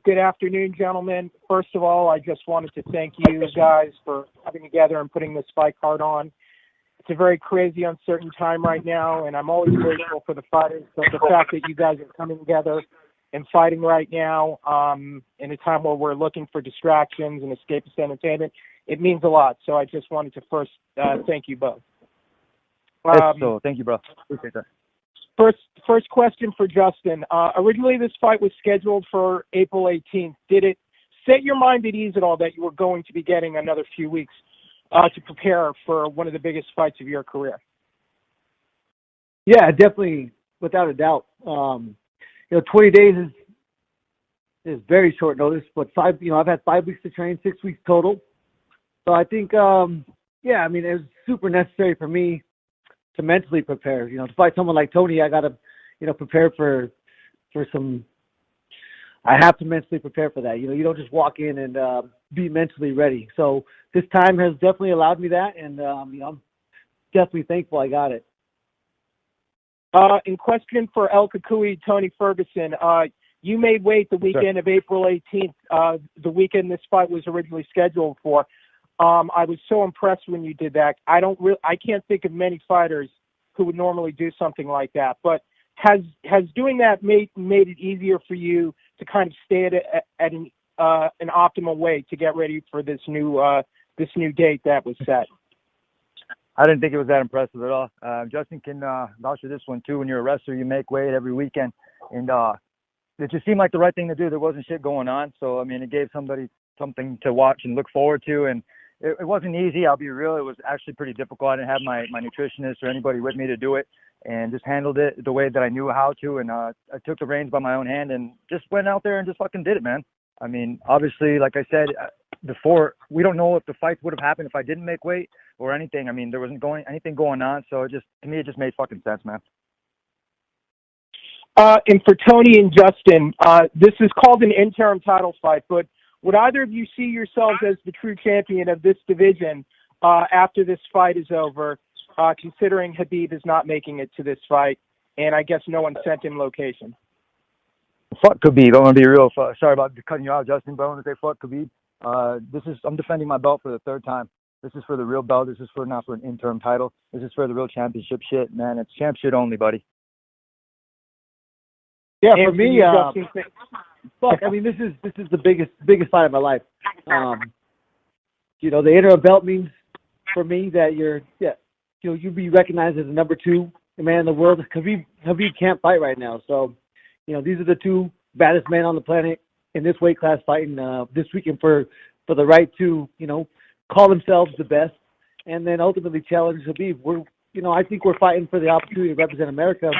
Good afternoon, gentlemen. First of all, I just wanted to thank you guys for coming together and putting this fight card on. It's a very crazy, uncertain time right now, and I'm always grateful for the fighters, but the fact that you guys are coming together and fighting right now in a time where we're looking for distractions and escapist entertainment, it means a lot. So I just wanted to first thank you both. Thank you, bro. Appreciate that. First question for Justin. Originally, this fight was scheduled for April 18th. Did it set your mind at ease at all that you were going to be getting another few weeks to prepare for one of the biggest fights of your career? Yeah, definitely, without a doubt. 20 days is very short notice, but I've had 5 weeks to train, 6 weeks total. So I think, it was super necessary for me to mentally prepare. To fight someone like Tony, I got to, prepare for some. I have to mentally prepare for that. You don't just walk in and be mentally ready. So this time has definitely allowed me that, and I'm definitely thankful I got it. In question for El Kukui, Tony Ferguson, you made weight the weekend of April 18th, the weekend this fight was originally scheduled for. I was so impressed when you did that. I can't think of many fighters who would normally do something like that. But has doing that made it easier for you to kind of stay at an optimal weight to get ready for this new date that was set? I didn't think it was that impressive at all. Justin can vouch for this one too. When you're a wrestler, you make weight every weekend, and it just seemed like the right thing to do. There wasn't shit going on, so it gave somebody something to watch and look forward to, and it wasn't easy. I'll be real. It was actually pretty difficult. I didn't have my nutritionist or anybody with me to do it, and just handled it the way that I knew how to. And I took the reins by my own hand and just went out there and just fucking did it, man. Obviously, like I said before, we don't know if the fights would have happened if I didn't make weight or anything. There wasn't anything going on, so to me, it just made fucking sense, man. And for Tony and Justin, this is called an interim title fight, but would either of you see yourselves as the true champion of this division after this fight is over, considering Khabib is not making it to this fight, and I guess no one sent him location? Fuck Khabib. I'm going to be real. Sorry about cutting you out, Justin, but I want to say fuck Khabib. I'm defending my belt for the third time. This is for the real belt. This is not for an interim title. This is for the real championship shit, man. It's champ shit only, buddy. Yeah, for me, this is the biggest fight of my life. The interim belt means for me that you'll be recognized as the number 2 man in the world. Khabib can't fight right now, so these are the 2 baddest men on the planet in this weight class fighting this weekend for the right to call themselves the best, and then ultimately challenge Khabib. I think we're fighting for the opportunity to represent America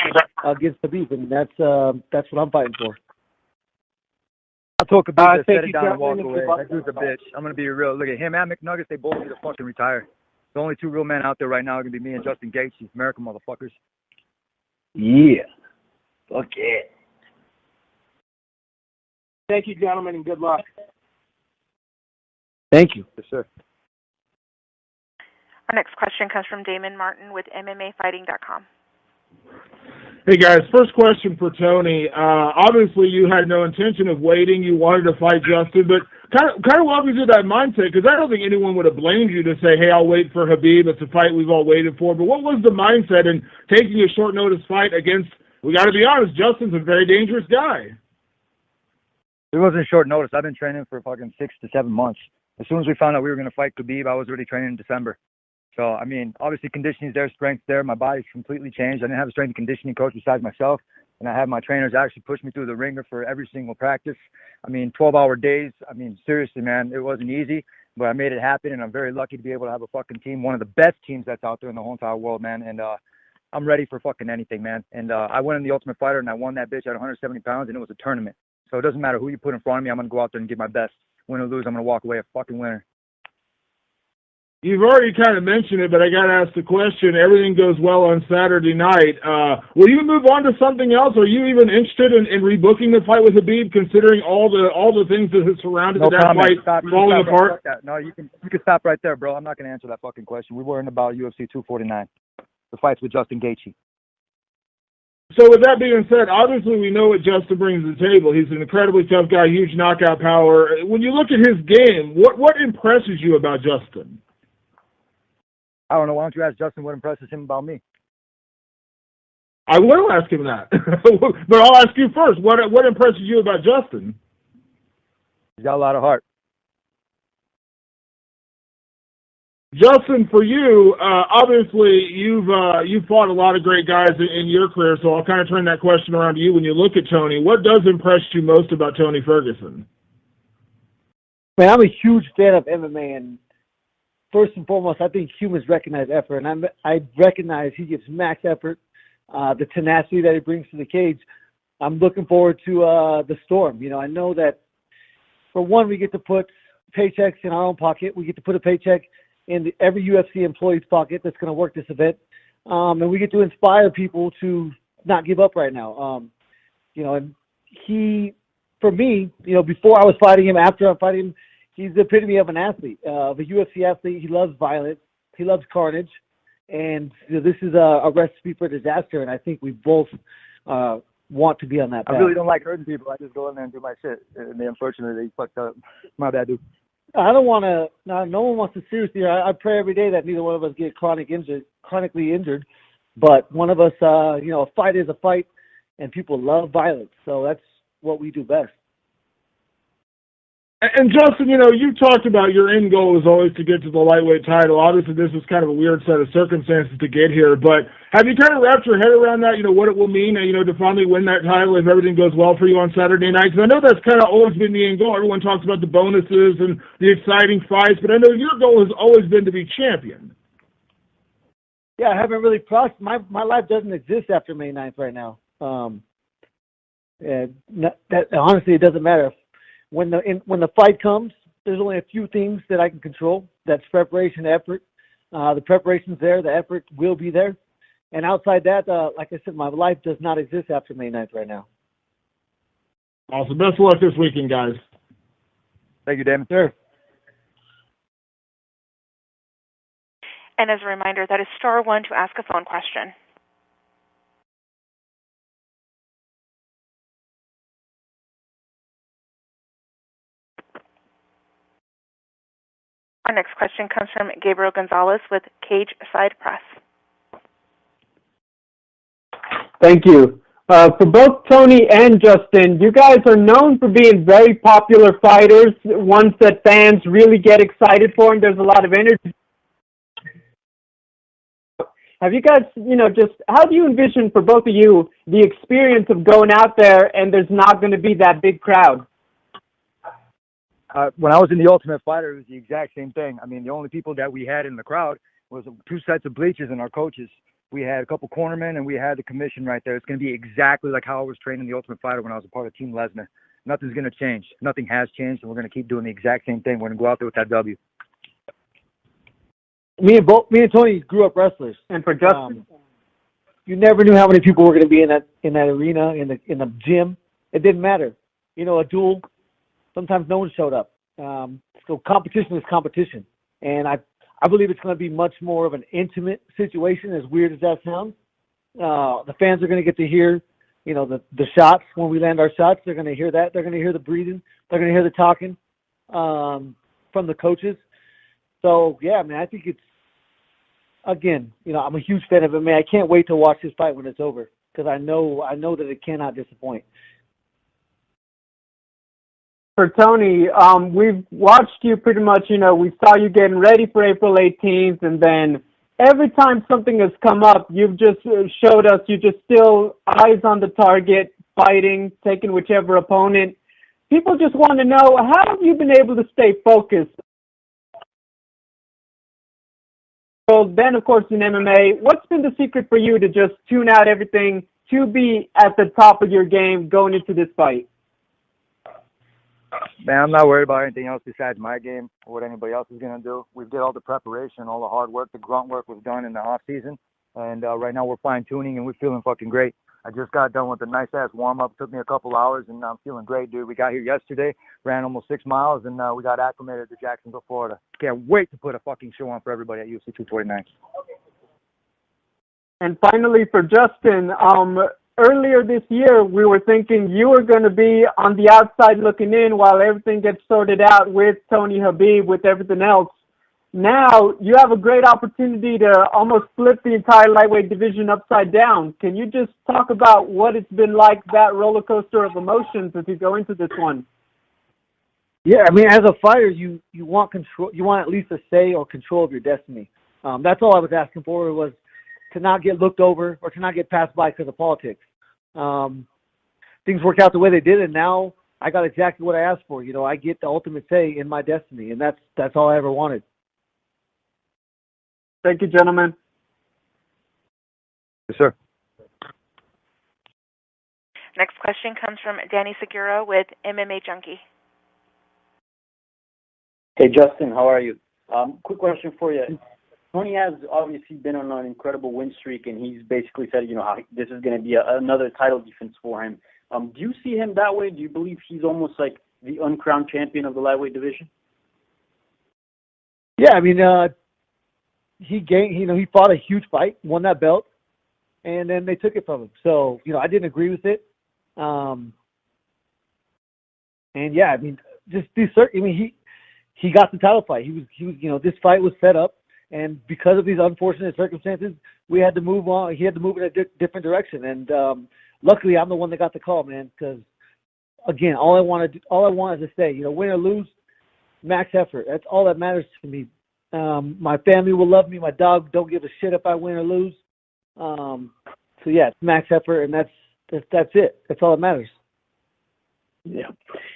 against Khabib, and that's what I'm fighting for. I told Khabib to set it down and walk away. That dude's a bitch. I'm going to be real. Look at him and McNuggets. They both need to fucking retire. The only 2 real men out there right now are going to be me and Justin Gaethje. American motherfuckers. Yeah. Fuck it. Thank you, gentlemen, and good luck. Thank you. Yes, sir. Our next question comes from Damon Martin with MMAfighting.com. Hey guys, first question for Tony. Obviously, you had no intention of waiting. You wanted to fight Justin, but kind of walk me through that mindset, because I don't think anyone would have blamed you to say, "Hey, I'll wait for Khabib. It's a fight we've all waited for." But what was the mindset in taking a short notice fight against? We got to be honest, Justin's a very dangerous guy. It wasn't short notice. I've been training for fucking 6 to 7 months. As soon as we found out we were going to fight Khabib, I was already training in December. So, obviously conditioning's there, strength's there. My body's completely changed. I didn't have a strength and conditioning coach besides myself, and I had my trainers actually push me through the ringer for every single practice. 12-hour days. Seriously, man, it wasn't easy, but I made it happen, and I'm very lucky to be able to have a fucking team, one of the best teams that's out there in the whole entire world, man, and I'm ready for fucking anything, man. And I went in the Ultimate Fighter, and I won that bitch at 170 pounds, and it was a tournament. So it doesn't matter who you put in front of me. I'm going to go out there and give my best. Win or lose, I'm going to walk away a fucking winner. You've already kind of mentioned it, but I got to ask the question. Everything goes well on Saturday night. Will you move on to something else? Are you even interested in rebooking the fight with Khabib, considering all the things that have surrounded that fight falling apart? No, you can stop right there, bro. I'm not going to answer that fucking question. We're worrying about UFC 249, the fights with Justin Gaethje. So with that being said, obviously we know what Justin brings to the table. He's an incredibly tough guy, huge knockout power. When you look at his game, what impresses you about Justin? I don't know. Why don't you ask Justin what impresses him about me? I will ask him that, but I'll ask you first. What impresses you about Justin? He's got a lot of heart. Justin, for you, obviously you've fought a lot of great guys in your career, so I'll kind of turn that question around to you. When you look at Tony, what does impress you most about Tony Ferguson? Man, I'm a huge fan of MMA, and first and foremost, I think humans recognize effort, and I recognize he gives max effort, the tenacity that he brings to the cage. I'm looking forward to the storm. You know, I know that for one, we get to put paychecks in our own pocket. We get to put a paycheck in every UFC employee's pocket that's going to work this event. And we get to inspire people to not give up right now. You know, and he, for me, you know, before I was fighting him, after I'm fighting him, he's the epitome of an athlete, of a UFC athlete. He loves violence. He loves carnage. And you know, this is a recipe for disaster, and I think we both want to be on that path. I really don't like hurting people. I just go in there and do my shit. And unfortunately, they fucked up. My bad, dude. I don't want to. No one wants to seriously. I pray every day that neither one of us get chronically injured. But one of us, you know, a fight is a fight, and people love violence. So that's what we do best. And Justin, you know, you talked about your end goal is always to get to the lightweight title. Obviously, this is kind of a weird set of circumstances to get here, but have you kind of wrapped your head around that, you know, what it will mean, you know, to finally win that title if everything goes well for you on Saturday night? Because I know that's kind of always been the end goal. Everyone talks about the bonuses and the exciting fights, but I know your goal has always been to be champion. Yeah, I haven't really processed. My life doesn't exist after May 9th right now. And that honestly, it doesn't matter. When the fight comes, there's only a few things that I can control. That's preparation, effort. The preparation's there. The effort will be there. And outside that, like I said, my life does not exist after May 9th right now. Awesome. Best of luck this weekend, guys. Thank you, Damon. Sure. And as a reminder, that is *1 to ask a phone question. Our next question comes from Gabriel Gonzalez with Cage Side Press. Thank you. For both Tony and Justin, you guys are known for being very popular fighters, ones that fans really get excited for, and there's a lot of energy. Have you guys, you know, just how do you envision for both of you the experience of going out there and there's not going to be that big crowd? When I was in the Ultimate Fighter, it was the exact same thing. I mean, the only people that we had in the crowd was 2 sets of bleachers and our coaches. We had a couple cornermen, and we had the commission right there. It's going to be exactly like how I was training the Ultimate Fighter when I was a part of Team Lesnar. Nothing's going to change. Nothing has changed, and we're going to keep doing the exact same thing. We're going to go out there with that W. Me and Tony grew up wrestlers. And for Justin, you never knew how many people were going to be in that arena, in the gym. It didn't matter. You know, a duel. Sometimes no one showed up. So competition is competition. And I believe it's going to be much more of an intimate situation, as weird as that sounds. The fans are going to get to hear, you know, the shots. When we land our shots, they're going to hear that. They're going to hear the breathing. They're going to hear the talking from the coaches. So, yeah, I mean, I think it's, again, you know, I'm a huge fan of it. Man, I can't wait to watch this fight when it's over because I know that it cannot disappoint. for Tony, we've watched you pretty much, you know, we saw you getting ready for April 18th, and then every time something has come up, you've just showed us you just still eyes on the target, fighting, taking whichever opponent. People just want to know, how have you been able to stay focused? So then, of course, in MMA, what's been the secret for you to just tune out everything to be at the top of your game going into this fight? Man, I'm not worried about anything else besides my game or what anybody else is going to do. We did all the preparation, all the hard work, the grunt work was done in the off season. And right now we're fine tuning and we're feeling fucking great. I just got done with a nice ass warm up. Took me a couple hours and I'm feeling great, dude. We got here yesterday, ran almost 6 miles, and we got acclimated to Jacksonville, Florida. Can't wait to put a fucking show on for everybody at UFC 249. And finally, for Justin, earlier this year, we were thinking you were going to be on the outside looking in while everything gets sorted out with Tony Khabib, with everything else. Now you have a great opportunity to almost flip the entire lightweight division upside down. Can you just talk about what it's been like, that roller coaster of emotions as you go into this one? Yeah, I mean, as a fighter, you want control. You want at least a say or control of your destiny. That's all I was asking for, was to not get looked over or to not get passed by because of politics. Things worked out the way they did, and now I got exactly what I asked for. You know, I get the ultimate say in my destiny, and that's all I ever wanted. Thank you, gentlemen. Yes, sir. Next question comes from Danny Segura with MMA Junkie. Hey, Justin, how are you? Quick question for you. Tony has obviously been on an incredible win streak, and he's basically said, you know, how this is going to be another title defense for him. Do you see him that way? Do you believe he's almost like the uncrowned champion of the lightweight division? Yeah, I mean, he fought a huge fight, won that belt, and then they took it from him. So, you know, I didn't agree with it. And yeah, I mean, he got the title fight. He was, you know, this fight was set up, and because of these unfortunate circumstances, we had to move on. He had to move in a different direction, and luckily, I'm the one that got the call, man. Because again, all I wanted to say, you know, win or lose, max effort. That's all that matters to me. My family will love me. My dog don't give a shit if I win or lose. So yeah, it's max effort, and that's it. That's all that matters. Yeah.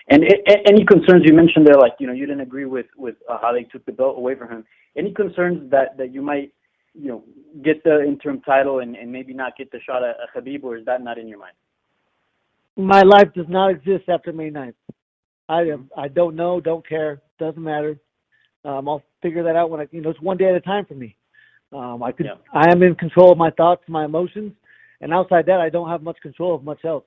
And any concerns you mentioned there, like, you know, you didn't agree with how they took the belt away from him. Any concerns that you might, you know, get the interim title and maybe not get the shot at Khabib, or is that not in your mind? My life does not exist after May 9th. I don't know, don't care, doesn't matter. I'll figure that out when it's one day at a time for me. I am in control of my thoughts, my emotions, and outside that, I don't have much control of much else.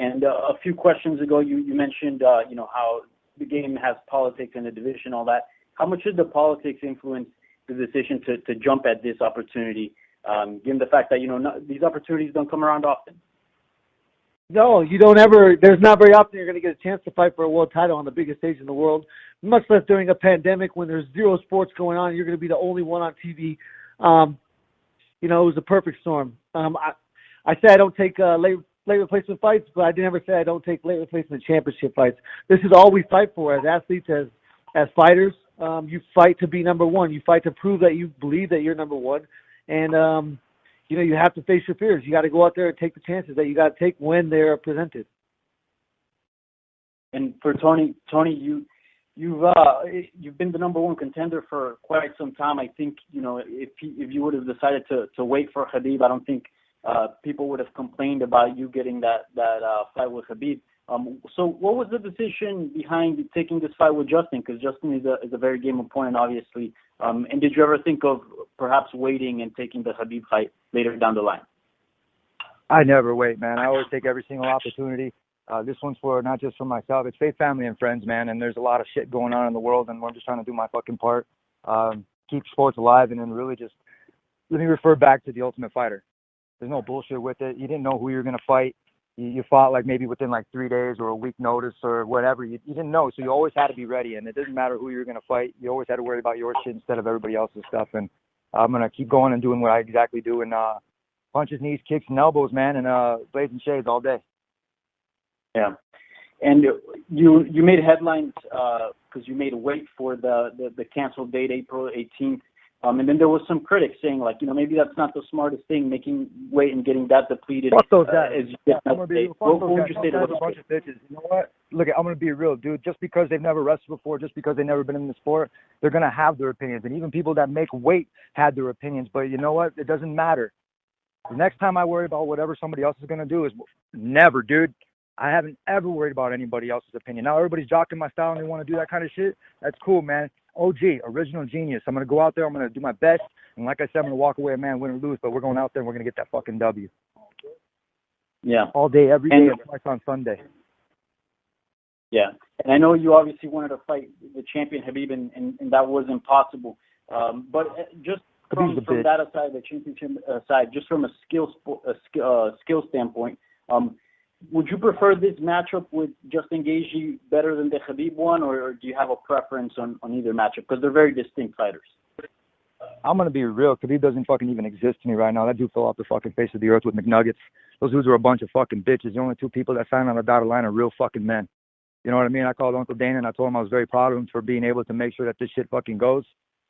And a few questions ago, you mentioned, you know, how the game has politics in the division, all that. How much did the politics influence the decision to jump at this opportunity, given the fact that, you know, these opportunities don't come around often? No, you don't ever. There's not very often you're going to get a chance to fight for a world title on the biggest stage in the world, much less during a pandemic when there's zero sports going on. You're going to be the only one on TV. You know, it was a perfect storm. I say I don't take late replacement fights, but I never say I don't take late replacement championship fights. This is all we fight for as athletes, as fighters. You fight to be number one. You fight to prove that you believe that you're number one. And, you know, you have to face your fears. You got to go out there and take the chances that you got to take when they're presented. And for Tony, you've been the number one contender for quite some time. I think, you know, if you would have decided to wait for Khabib, I don't think people would have complained about you getting that fight with Khabib. So what was the decision behind taking this fight with Justin? Because Justin is a very game opponent, obviously. And did you ever think of perhaps waiting and taking the Khabib fight later down the line? I never wait, man. I always take every single opportunity. This one's not just for myself. It's faith, family, and friends, man. And there's a lot of shit going on in the world, and I'm just trying to do my fucking part, keep sports alive, and then really just let me refer back to The Ultimate Fighter. There's no bullshit with it. You didn't know who you were going to fight. You fought like maybe within like 3 days or a week notice or whatever. You didn't know, so you always had to be ready. And it doesn't matter who you're going to fight. You always had to worry about your shit instead of everybody else's stuff. And I'm going to keep going and doing what I exactly do, and punches, knees, kicks, and elbows, man, and blades and shades all day. Yeah. And you made headlines because you made a wait for the canceled date, April 18th. And then there was some critics saying, like, you know, maybe that's not the smartest thing, making weight and getting that depleted. Fuck those guys. What would you say to those bunch of bitches? You know what? Look, I'm going to be real, dude. Just because they've never wrestled before, just because they've never been in the sport, they're going to have their opinions. And even people that make weight had their opinions. But you know what? It doesn't matter. The next time I worry about whatever somebody else is going to do is never, dude. I haven't ever worried about anybody else's opinion. Now everybody's jocking my style and they want to do that kind of shit. That's cool, man. OG, original genius. I'm going to go out there. I'm going to do my best. And like I said, I'm going to walk away a man, win or lose. But we're going out there and we're going to get that fucking W. Yeah. All day, every day, and twice on Sunday. Yeah. And I know you obviously wanted to fight the champion, Khabib, and that was impossible. But just from that aside, the championship aside, just from a skill standpoint, would you prefer this matchup with Justin Gaethje better than the Khabib one, or do you have a preference on either matchup? Because they're very distinct fighters. I'm going to be real. Khabib doesn't fucking even exist to me right now. That dude fell off the fucking face of the earth with McNuggets. Those dudes are a bunch of fucking bitches. The only two people that signed on the dotted line are real fucking men. You know what I mean? I called Uncle Dana and I told him I was very proud of him for being able to make sure that this shit fucking goes.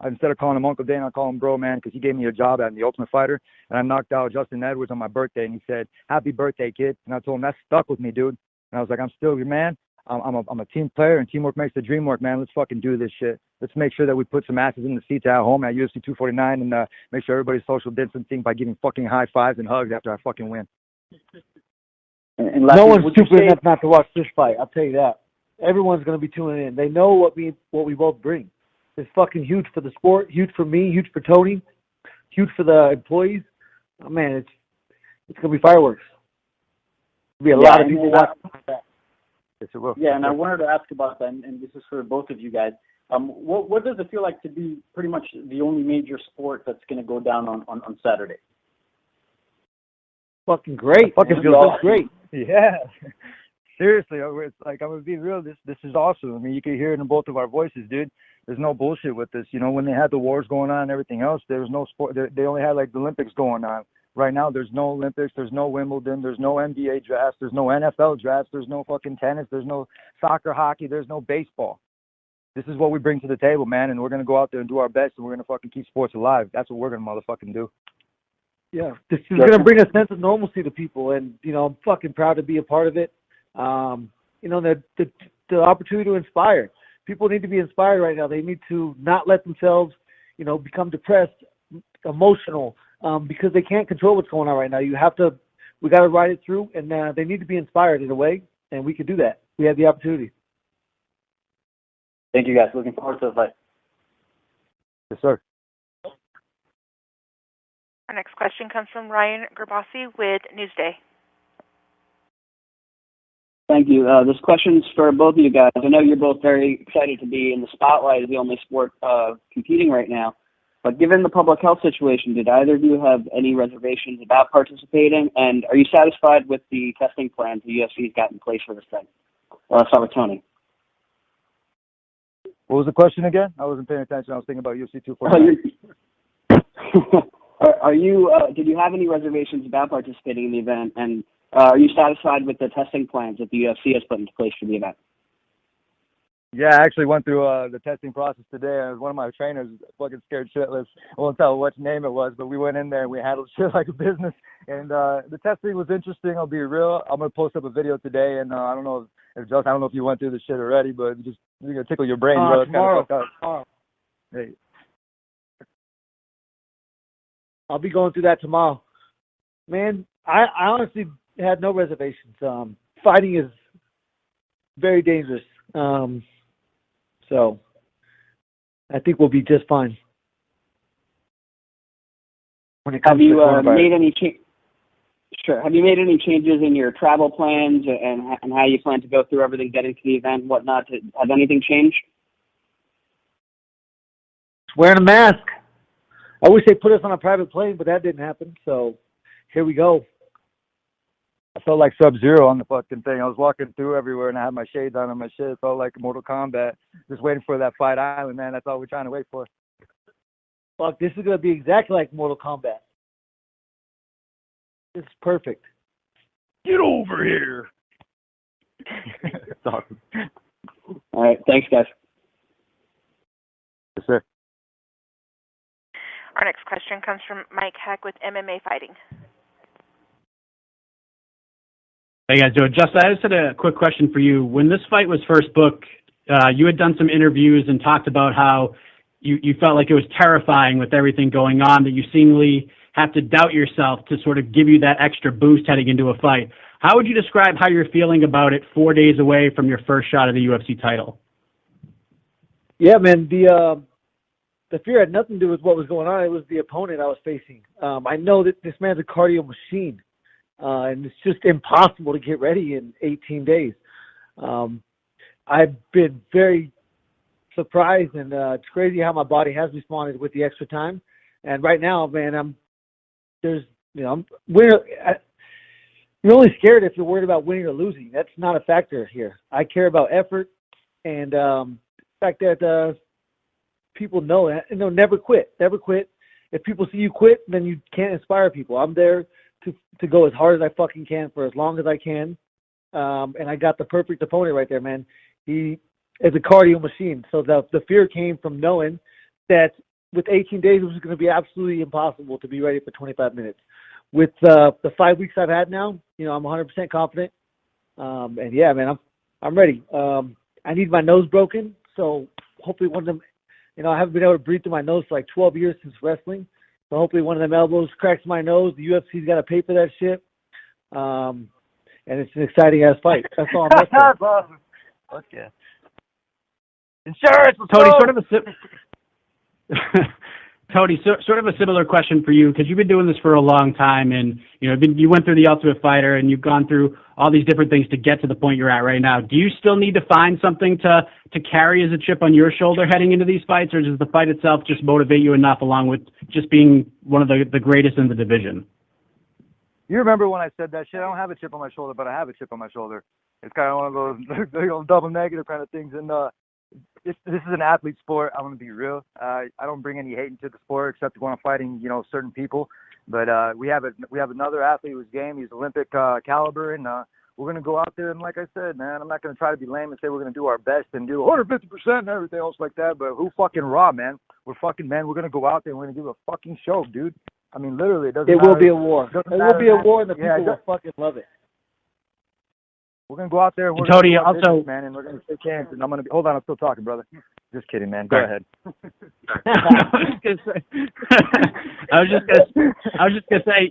Instead of calling him Uncle Dana, I call him bro, man, because he gave me a job at The Ultimate Fighter, and I knocked out Justin Edwards on my birthday, and he said, "Happy birthday, kid." And I told him, that stuck with me, dude. And I was like, I'm still your man. I'm a team player, and teamwork makes the dream work, man. Let's fucking do this shit. Let's make sure that we put some asses in the seats at home at UFC 249 and make sure everybody's social distancing by giving fucking high fives and hugs after I fucking win. And no one's stupid enough not to watch this fight. I'll tell you that. Everyone's going to be tuning in. They know what we both bring. It's fucking huge for the sport, huge for me, huge for Tony, huge for the employees. Oh, man, it's going to be fireworks. There'll be a lot of people watching that. Yes, it will. Yeah, and I wanted to ask about that, and this is for both of you guys. What does it feel like to be pretty much the only major sport that's going to go down on Saturday? Fucking great. Fucking feels great. Yeah. Seriously, it's like, I'm going to be real. This is awesome. I mean, you can hear it in both of our voices, dude. There's no bullshit with this. You know, when they had the wars going on and everything else, there was no sport. They only had, like, the Olympics going on. Right now, there's no Olympics. There's no Wimbledon. There's no NBA drafts. There's no NFL drafts. There's no fucking tennis. There's no soccer, hockey. There's no baseball. This is what we bring to the table, man, and we're going to go out there and do our best, and we're going to fucking keep sports alive. That's what we're going to motherfucking do. Yeah, this is going to bring a sense of normalcy to people, and, you know, I'm fucking proud to be a part of it. You know, the opportunity to inspire. People need to be inspired right now. They need to not let themselves, you know, become depressed, emotional, because they can't control what's going on right now. We got to ride it through, and they need to be inspired in a way, and we can do that. We have the opportunity. Thank you, guys. Looking forward to the fight. Yes, sir. Our next question comes from Ryan Gerbasi with Newsday. Thank you. This question's for both of you guys. I know you're both very excited to be in the spotlight as the only sport competing right now. But given the public health situation, did either of you have any reservations about participating? And are you satisfied with the testing plans the UFC's got in place for this thing? Well, let's start with Tony. What was the question again? I wasn't paying attention. I was thinking about UFC 249. Did you have any reservations about participating in the event? And are you satisfied with the testing plans that the UFC has put into place for the event? Yeah, I actually went through the testing process today, and one of my trainers fucking scared shitless. I won't tell which name it was, but we went in there and we handled shit like a business. And the testing was interesting. I'll be real. I'm gonna post up a video today, and I don't know if you went through the shit already, but just you're gonna tickle your brain, bro. Tomorrow. Hey. I'll be going through that tomorrow. Man, I honestly had no reservations. Fighting is very dangerous. So I think we'll be just fine. When it comes Have you made any Have you made any changes in your travel plans and how you plan to go through everything, getting to the event, and whatnot? Has anything changed? Wearing a mask. I wish they put us on a private plane, but that didn't happen. So here we go. I felt like Sub-Zero on the fucking thing. I was walking through everywhere, and I had my shades on and my shit. It felt like Mortal Kombat. Just waiting for that Fight Island, man. That's all we're trying to wait for. Fuck, this is going to be exactly like Mortal Kombat. This is perfect. Get over here. It's awesome. All right. Thanks, guys. Yes, sir. Our next question comes from Mike Heck with MMA Fighting. Hey guys, Justin, I just had a quick question for you. When this fight was first booked, you had done some interviews and talked about how you felt like it was terrifying with everything going on, that you seemingly have to doubt yourself to sort of give you that extra boost heading into a fight. How would you describe how you're feeling about it 4 days away from your first shot of the UFC title? Yeah, man, the fear had nothing to do with what was going on. It was the opponent I was facing. I know that this man's a cardio machine. And it's just impossible to get ready in 18 days. I've been very surprised, and it's crazy how my body has responded with the extra time. And right now, man, you're only scared if you're worried about winning or losing. That's not a factor here. I care about effort and the fact that people know that. And never quit. Never quit. If people see you quit, then you can't inspire people. I'm there to go as hard as I fucking can for as long as I can. And I got the perfect opponent right there, man. He is a cardio machine. So the fear came from knowing that with 18 days, it was going to be absolutely impossible to be ready for 25 minutes. With the 5 weeks I've had now, I'm 100% confident. And yeah, man, I'm ready. I need my nose broken, so hopefully one of them, I haven't been able to breathe through my nose for like 12 years since wrestling. So hopefully one of them elbows cracks my nose. The UFC's got to pay for that shit. And it's an exciting ass fight. That's all I'm Awesome. Fuck yeah. Insurance. Tony, sort of a similar question for you, because you've been doing this for a long time, and you went through the Ultimate Fighter, and you've gone through all these different things to get to the point you're at right now. Do you still need to find something to carry as a chip on your shoulder heading into these fights, or does the fight itself just motivate you enough, along with just being one of the greatest in the division? You remember when I said that shit? I don't have a chip on my shoulder, but I have a chip on my shoulder. It's kind of one of those double negative kind of things, and this is an athlete sport. I'm going to be real. I don't bring any hate into the sport except when I'm fighting, certain people. But we have another athlete who's game. He's Olympic caliber, and we're going to go out there. And like I said, man, I'm not going to try to be lame and say we're going to do our best and do 150% and everything else like that. But who fucking raw, man? We're fucking men. We're going to go out there and we're going to give a fucking show, dude. I mean, literally, it doesn't matter. It will be a war. It will be a war, and the people will fucking love it. We're going to go out there and we're Tony, going to also, business, man, and we're going to shake hands. And I'm going to be, hold on, I'm still talking, brother. Just kidding, man. Go ahead. I was just gonna say,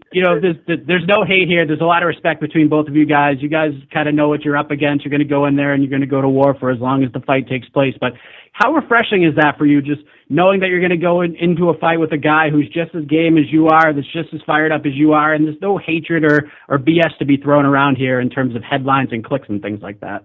there's no hate here. There's a lot of respect between both of you guys. You guys kind of know what you're up against. You're going to go in there and you're going to go to war for as long as the fight takes place. But how refreshing is that for you, just knowing that you're going to go into a fight with a guy who's just as game as you are, that's just as fired up as you are, and there's no hatred or BS to be thrown around here in terms of headlines and clicks and things like that.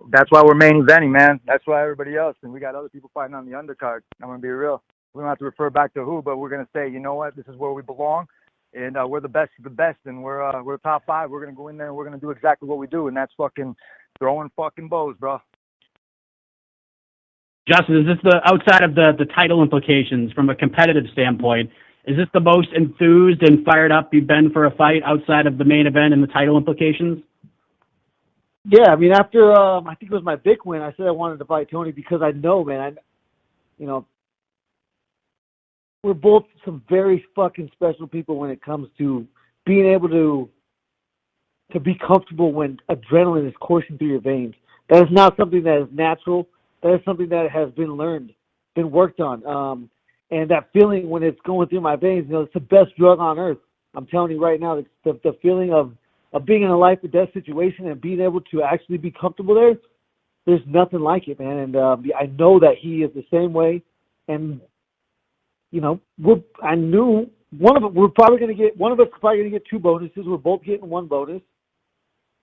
That's why we're main eventing, man. That's why everybody else, and we got other people fighting on the undercard. I'm going to be real. We don't have to refer back to who, but we're going to say, you know what, this is where we belong, and we're the best of the best, and we're top five. We're going to go in there, and we're going to do exactly what we do, and that's fucking throwing fucking bows, bro. Justin, is this outside of the title implications from a competitive standpoint, is this the most enthused and fired up you've been for a fight outside of the main event and the title implications? Yeah, I mean, after I think it was my big win, I said I wanted to fight Tony because I know, man, we're both some very fucking special people when it comes to being able to be comfortable when adrenaline is coursing through your veins. That is not something that is natural. That is something that has been learned, been worked on. And that feeling when it's going through my veins, it's the best drug on earth. I'm telling you right now, it's the feeling of being in a life or death situation and being able to actually be comfortable there, there's nothing like it, man. And I know that he is the same way. And, I knew one of us is probably going to get two bonuses. We're both getting one bonus.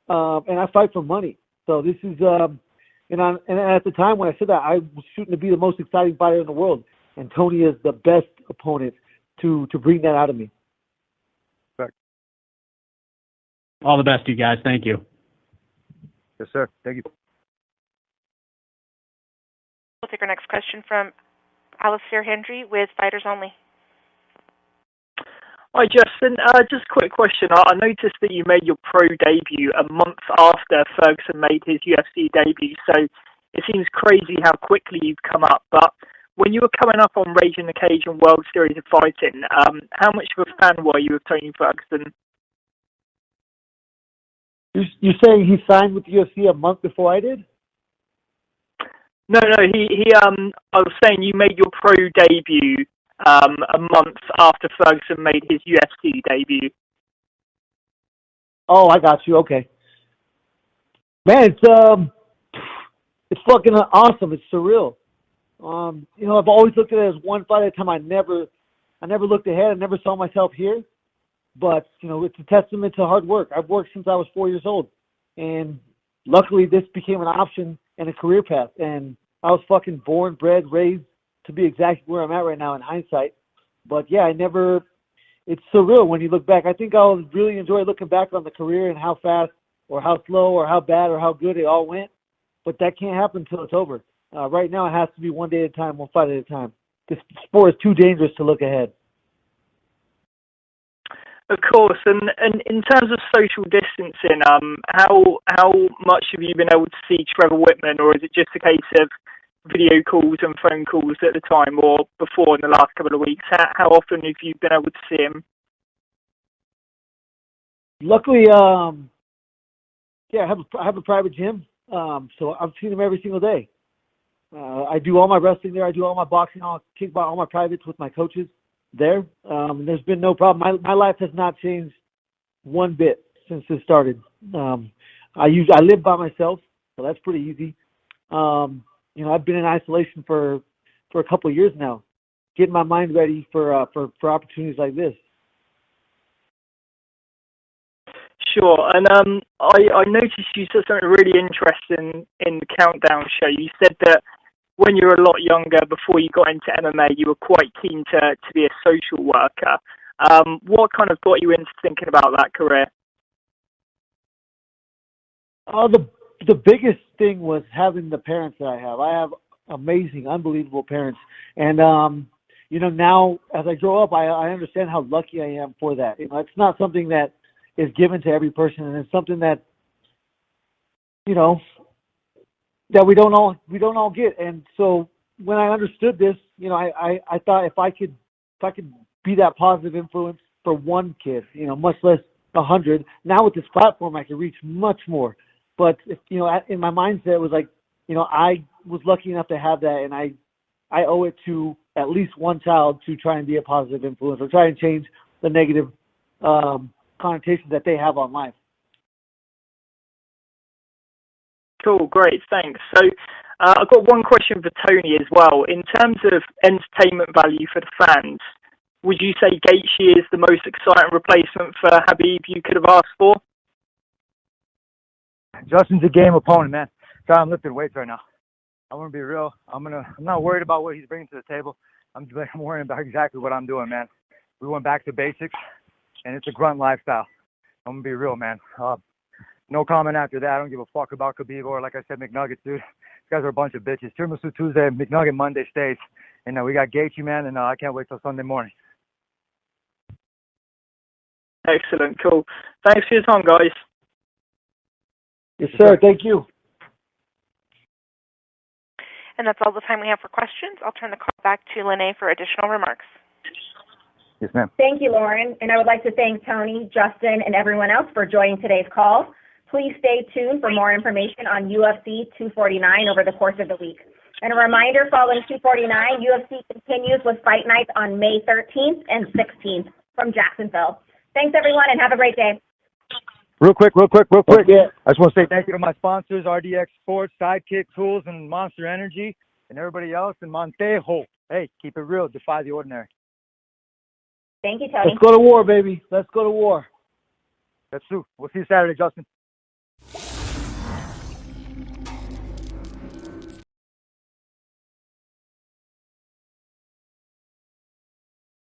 And I fight for money. So this is, and at the time when I said that, I was shooting to be the most exciting fighter in the world. And Tony is the best opponent to bring that out of me. All the best to you guys. Thank you. Yes, sir. Thank you. We'll take our next question from Alistair Hendry with Fighters Only. Hi, Justin. Just a quick question. I noticed that you made your pro debut a month after Ferguson made his UFC debut, so it seems crazy how quickly you've come up. But when you were coming up on Raging the Cage and World Series of Fighting, how much of a fan were you of Tony Ferguson? You're saying he signed with the UFC a month before I did? No. I was saying you made your pro debut a month after Ferguson made his UFC debut. Oh, I got you. Okay. Man, it's fucking awesome. It's surreal. I've always looked at it as one fight at a time. I never looked ahead. I never saw myself here. But, it's a testament to hard work. I've worked since I was 4 years old. And luckily this became an option and a career path. And I was fucking born, bred, raised to be exactly where I'm at right now in hindsight. But yeah, it's surreal when you look back. I think I'll really enjoy looking back on the career and how fast or how slow or how bad or how good it all went. But that can't happen until it's over. Right now, it has to be one day at a time, one fight at a time. This sport is too dangerous to look ahead. Of course, and in terms of social distancing, how much have you been able to see Trevor Whitman, or is it just a case of video calls and phone calls at the time, or before in the last couple of weeks? How often have you been able to see him? Luckily, I have a private gym, so I've seen him every single day. I do all my wrestling there. I do all my boxing, all my privates with my coaches there. There's been no problem. My life has not changed one bit since this started. I live by myself, so that's pretty easy. I've been in isolation for a couple of years now, getting my mind ready for opportunities like this. Sure, and I noticed you said something really interesting in the Countdown show. You said that when you were a lot younger, before you got into MMA, you were quite keen to be a social worker. What kind of got you into thinking about that career? The biggest thing was having the parents that I have. I have amazing, unbelievable parents. And, now as I grow up, I understand how lucky I am for that. It's not something that is given to every person, and it's something that, that we don't all get. And so when I understood this, I thought if I could be that positive influence for one kid, much less 100. Now with this platform, I can reach much more. But if, in my mindset, it was like, I was lucky enough to have that, and I owe it to at least one child to try and be a positive influence or try and change the negative connotations that they have on life. Cool, great, thanks. So I've got one question for Tony as well. In terms of entertainment value for the fans, would you say Gaethje is the most exciting replacement for Khabib you could have asked for? Justin's a game opponent, man. God, I'm lifting weights right now. I want to be real. I'm not worried about what he's bringing to the table. I'm worrying about exactly what I'm doing, man. We went back to basics, and it's a grunt lifestyle. I'm gonna be real, man. No comment after that. I don't give a fuck about Khabib or, like I said, McNuggets, dude. These guys are a bunch of bitches. Tiramisu Tuesday, McNugget Monday stays. And we got Gaethje, man, and I can't wait till Sunday morning. Excellent, cool. Thanks for your time, guys. Yes, sir. Thank you. And that's all the time we have for questions. I'll turn the call back to Lene for additional remarks. Yes, ma'am. Thank you, Lauren. And I would like to thank Tony, Justin, and everyone else for joining today's call. Please stay tuned for more information on UFC 249 over the course of the week. And a reminder, following 249, UFC continues with fight nights on May 13th and 16th from Jacksonville. Thanks, everyone, and have a great day. Real quick. Yeah. I just want to say thank you to my sponsors, RDX Sports, Sidekick Tools, and Monster Energy, and everybody else in Montejo. Hey, keep it real. Defy the ordinary. Thank you, Tony. Let's go to war, baby. Let's go to war. Let's do. We'll see you Saturday, Justin.